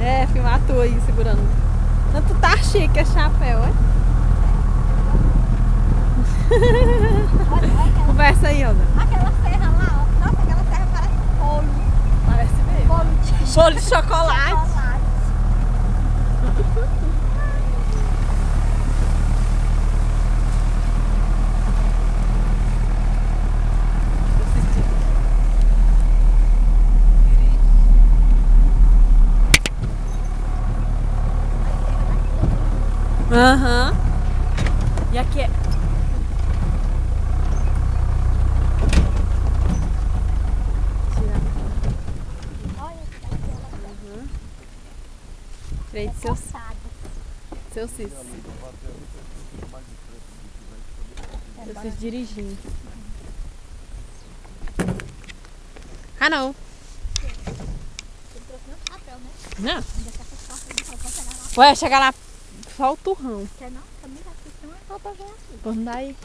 É, filmar tu aí segurando. Não, tu tá chique, é chapéu, é? Conversa aí, Olga. Aquela serra lá, ó. Nossa, aquela serra parece um bolo. Parece mesmo. Bolo de chocolate. Aham. E aqui é... Tirei de seu cis. Seu cis dirigindo. Ah, não. Não. Ué, chegar lá só o turrão. Quer não? Também já fiz uma. Vamos dar aí.